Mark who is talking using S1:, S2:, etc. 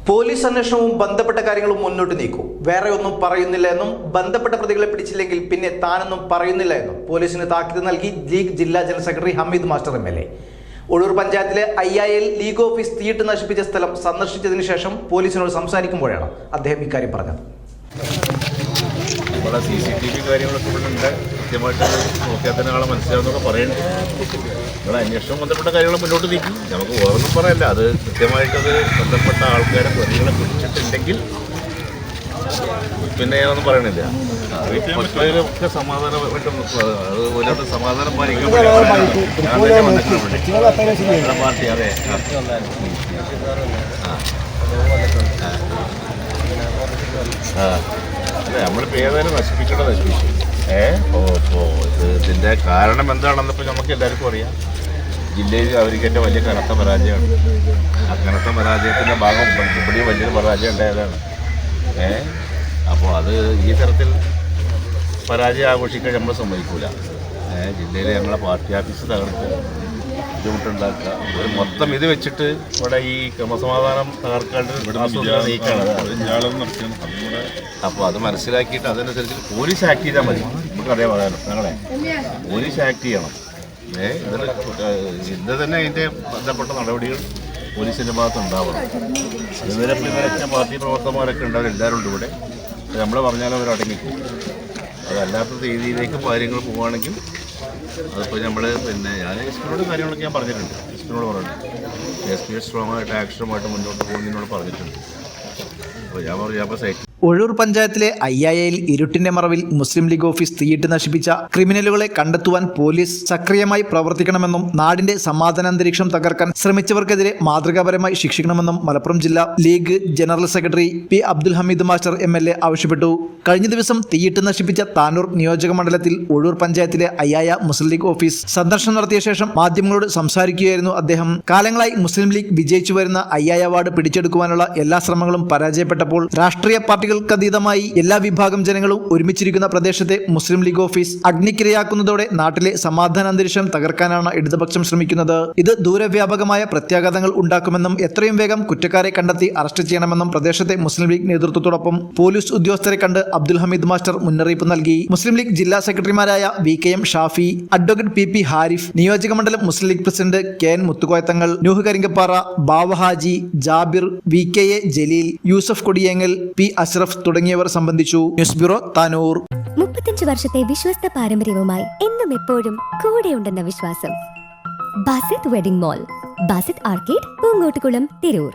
S1: Police അന്വേഷണവും ബന്ധപ്പെട്ട കാര്യങ്ങളും മുന്നോട്ട് നീക്കും. വേറെ ഒന്നും പറയുന്നില്ല എന്നും ബന്ധപ്പെട്ട പ്രതികളെ പിടിച്ചില്ലെങ്കിൽ പിന്നെ താനൊന്നും പറയുന്നില്ല എന്നും പോലീസിന് താക്കീത് നൽകി ലീഗ് ജില്ലാ general secretary Hameed master MLA. Ozhur പഞ്ചായത്തിലെ IIL ലീഗ് ഓഫീസ് തീയിട്ട് നശിപ്പിച്ച സ്ഥലം സന്ദർശിച്ചതിന് ശേഷം പോലീസിനോട് സംസാരിക്കുമ്പോഴാണ് അദ്ദേഹം ഇക്കാര്യം പറഞ്ഞത്.
S2: ഇവിടെ CCTV കാര്യങ്ങളൊക്കെ ഇവിടെ ഉണ്ട്. കൃത്യമായിട്ട് നോക്കിയാൽ തന്നെ ആളെ മനസ്സിലാവുന്നൊക്കെ പറയുന്നുണ്ട്. ഇവിടെ അന്വേഷണം ബന്ധപ്പെട്ട കാര്യങ്ങൾ മുന്നോട്ട് നീക്കും. നമുക്ക് വേറൊന്നും പറയല്ല. അത് കൃത്യമായിട്ടത് ബന്ധപ്പെട്ട ആൾക്കാരെ പ്രതികളെ പിടിച്ചിട്ടുണ്ടെങ്കിൽ പിന്നെ ഞാനൊന്നും പറയണില്ല. മറ്റുള്ളവരൊക്കെ സമാധാനമായിട്ട് അത് ഒരുപാട് സമാധാനം പാലിക്കാൻ പാർട്ടി. അതെ അതെ നമ്മളിപ്പോൾ ഏതായാലും നശിപ്പിക്കേണ്ടത് നശിപ്പിച്ചു. ഇതിൻ്റെ കാരണം എന്താണെന്നിപ്പോൾ നമുക്ക് എല്ലാവർക്കും അറിയാം. ജില്ലയിൽ അവർക്ക് വലിയ കനത്ത പരാജയമാണ്. ആ കനത്ത പരാജയത്തിൻ്റെ ഭാഗം ഇവിടെയും വലിയൊരു പരാജയം ഉണ്ടായതാണ്. അപ്പോൾ അത് ഈ തരത്തിൽ പരാജയം ആഘോഷിക്കാൻ നമ്മൾ സമ്മതിക്കൂല. ജില്ലയിൽ ഞങ്ങളെ പാർട്ടി ഓഫീസ് തകർത്ത് ബുദ്ധിമുട്ടുണ്ടാക്കുക, ഒരു മൊത്തം ഇത് വെച്ചിട്ട് ഇവിടെ ഈ ക്രമസമാധാനം തകർക്കാണ്ട് നീക്കാണ്. അപ്പോൾ അത് മനസ്സിലാക്കിയിട്ട് അതനുസരിച്ച് പോലീസ് ആക്ട് ചെയ്താൽ മതി. നമുക്കറിയാം പറയാനും ഞങ്ങളെ പോലീസ് ആക്ട് ചെയ്യണം. ഇന്ന് തന്നെ അതിൻ്റെ ബന്ധപ്പെട്ട നടപടികൾ പോലീസിൻ്റെ ഭാഗത്ത് ഉണ്ടാവണം. ഇതുവരെ ഇവരൊക്കെ പാർട്ടി പ്രവർത്തകന്മാരൊക്കെ ഉണ്ടാവും, എല്ലാവരും ഉണ്ട് ഇവിടെ. നമ്മൾ പറഞ്ഞാലും അവർ അടങ്ങിക്കും. അതല്ലാത്ത രീതിയിലേക്ക് കാര്യങ്ങൾ പോവുകയാണെങ്കിൽ അതിപ്പോൾ നമ്മൾ ഞാൻ എസ്പിനോട് കാര്യങ്ങളൊക്കെ ഞാൻ പറഞ്ഞിട്ടുണ്ട്. എസ്പിനോട് പറഞ്ഞിട്ടുണ്ട്. SP സ്ട്രോങ് ആയിട്ട് ആക്ഷനുമായിട്ട് മുന്നോട്ട് പോകുന്നതിനോട് പറഞ്ഞിട്ടുണ്ട്. അപ്പോൾ ഞാൻ അപ്പോൾ സൈറ്റ്
S1: ഒഴൂർ പഞ്ചായത്തിലെ IIL ഇരുട്ടിന്റെ മറവിൽ മുസ്ലിം ലീഗ് ഓഫീസ് തീയിട്ട് നശിപ്പിച്ച ക്രിമിനലുകളെ കണ്ടെത്തുവാൻ പോലീസ് സക്രിയമായി പ്രവർത്തിക്കണമെന്നും നാടിന്റെ സമാധാനാന്തരീക്ഷം തകർക്കാൻ ശ്രമിച്ചവർക്കെതിരെ മാതൃകാപരമായി ശിക്ഷിക്കണമെന്നും മലപ്പുറം ജില്ലാ League general secretary P. Abdul Hameed master MLA ആവശ്യപ്പെട്ടു. കഴിഞ്ഞ ദിവസം തീയിട്ട് നശിപ്പിച്ച താനൂർ നിയോജക മണ്ഡലത്തിൽ ഒഴൂർ പഞ്ചായത്തിലെ IIA മുസ്ലിം ലീഗ് ഓഫീസ് സന്ദർശനം നടത്തിയ ശേഷം മാധ്യമങ്ങളോട് സംസാരിക്കുകയായിരുന്നു അദ്ദേഹം. കാലങ്ങളായി മുസ്ലിം ലീഗ് വിജയിച്ചു വരുന്ന IIA വാർഡ് പിടിച്ചെടുക്കുവാനുള്ള എല്ലാ ശ്രമങ്ങളും പരാജയപ്പെട്ടപ്പോൾ രാഷ്ട്രീയ പാർട്ടികൾക്കതീതമായി എല്ലാ വിഭാഗം ജനങ്ങളും ഒരുമിച്ചിരിക്കുന്ന പ്രദേശത്തെ മുസ്ലിം ലീഗ് ഓഫീസ് അഗ്നിക്കിരയാക്കുന്നതോടെ നാട്ടിലെ സമാധാനാന്തരീക്ഷം തകർക്കാനാണ് ഇടതുപക്ഷം ശ്രമിക്കുന്നത്. ഇത് ദൂരവ്യാപകമായ പ്രത്യാഘാതങ്ങൾ ഉണ്ടാക്കുമെന്നും എത്രയും വേഗം കുറ്റക്കാരെ കണ്ടെത്തി അറസ്റ്റ് ചെയ്യണമെന്നും പ്രദേശത്തെ മുസ്ലിം ലീഗ് നേതൃത്വത്തോടൊപ്പം പോലീസ് ഉദ്യോഗസ്ഥരെ കണ്ട് അബ്ദുൽ ഹമീദ് മാസ്റ്റർ മുന്നറിയിപ്പ് നൽകി. മുസ്ലിം ലീഗ് ജില്ലാ സെക്രട്ടറിമാരായ VKM Shafi, advocate PP Harif, നിയോജക മണ്ഡലം മുസ്ലിം league president KN മുത്തുകോയത്തങ്ങൾ, Nuh Karinkappara, Bavahaji, Jabir, VKA Jaleel, Yusuf Kodiyengal, P. Ashraf തുടങ്ങിയവർ സംബന്ധിച്ചു. News bureau Tanur.
S3: 35 വർഷത്തെ വിശ്വസ്ത പാരമ്പര്യവുമായി എന്നും എപ്പോഴും കൂടെയുണ്ടെന്ന വിശ്വാസം. Basith wedding mall, Basith arcade, Poongottukulam, Tirur.